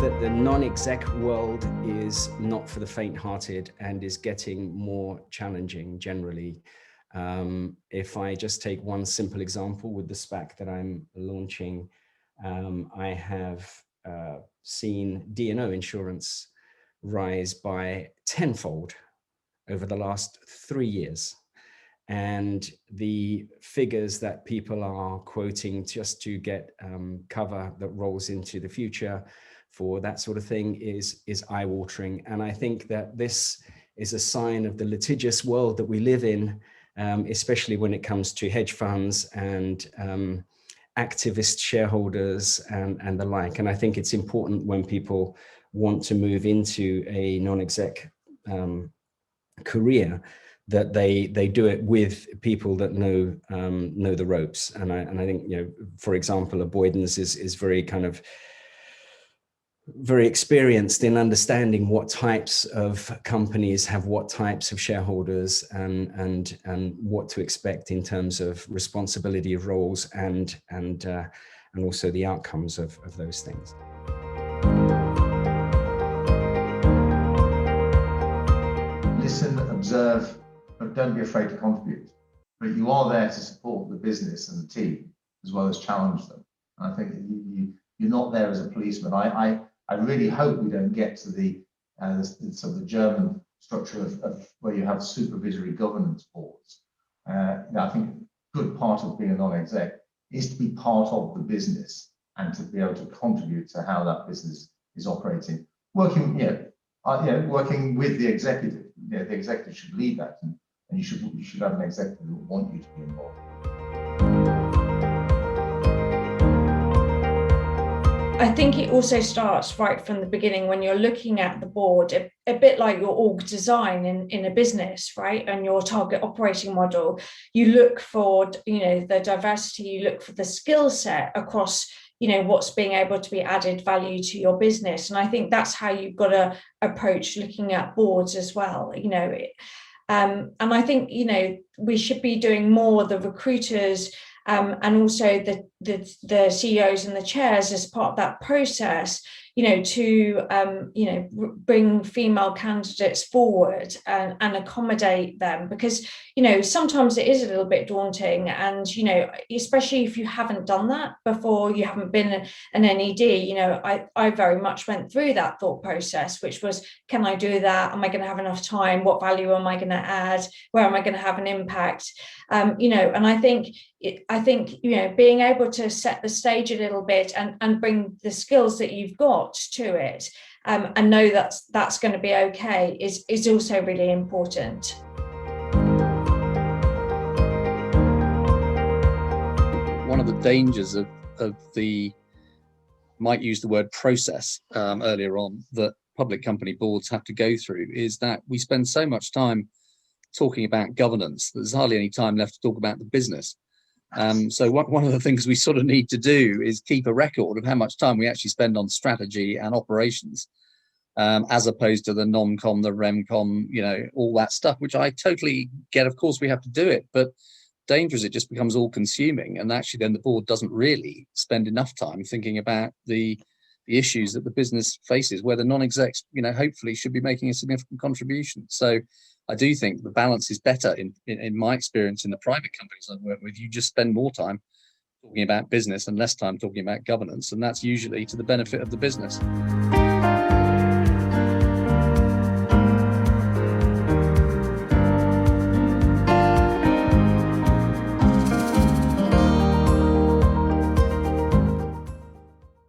that the non-exec world is not for the faint-hearted and is getting more challenging generally. If I just take one simple example with the SPAC that I'm launching, I have seen D&O insurance rise by tenfold over the last 3 years. And the figures that people are quoting just to get cover that rolls into the future for that sort of thing is eye-watering. And I think that this is a sign of the litigious world that we live in, especially when it comes to hedge funds and activist shareholders and the like. And I think it's important when people want to move into a non-exec career that they do it with people that know the ropes. And I think, you know, for example, a Boyden's is very experienced in understanding what types of companies have what types of shareholders and what to expect in terms of responsibility of roles and also the outcomes of those things. Listen, observe, but don't be afraid to contribute. But you are there to support the business and the team as well as challenge them. And I think that you're not there as a policeman. I really hope we don't get to the sort of the German structure of where you have supervisory governance boards. I think a good part of being a non-exec is to be part of the business and to be able to contribute to how that business is operating. Working with the executive. The executive should lead that, and you should have an executive who will want you to be involved. I think it also starts right from the beginning when you're looking at the board, a bit like your org design in a business, right? And your target operating model. You look for, the diversity, you look for the skill set across, what's being able to be added value to your business. And I think that's how you've got to approach looking at boards as well, and I think, we should be doing more, the recruiters, and also the CEOs and the chairs as part of that process, to bring female candidates forward and accommodate them, because sometimes it is a little bit daunting, and especially if you haven't done that before, you haven't been an NED. I very much went through that thought process, which was, can I do that? Am I going to have enough time? What value am I going to add? Where am I going to have an impact? And I think being able to set the stage a little bit and bring the skills that you've got to it, and know that's going to be okay is also really important. One of the dangers of the, might use the word process earlier on, that public company boards have to go through is that we spend so much time talking about governance, there's hardly any time left to talk about the business. So one of the things we sort of need to do is keep a record of how much time we actually spend on strategy and operations, as opposed to the non-com, the rem-com, all that stuff, which I totally get. Of course, we have to do it, but danger is it just becomes all consuming. And actually then the board doesn't really spend enough time thinking about the issues that the business faces, where the non-execs, hopefully should be making a significant contribution. So I do think the balance is better in my experience in the private companies I've worked with. You just spend more time talking about business and less time talking about governance, and that's usually to the benefit of the business.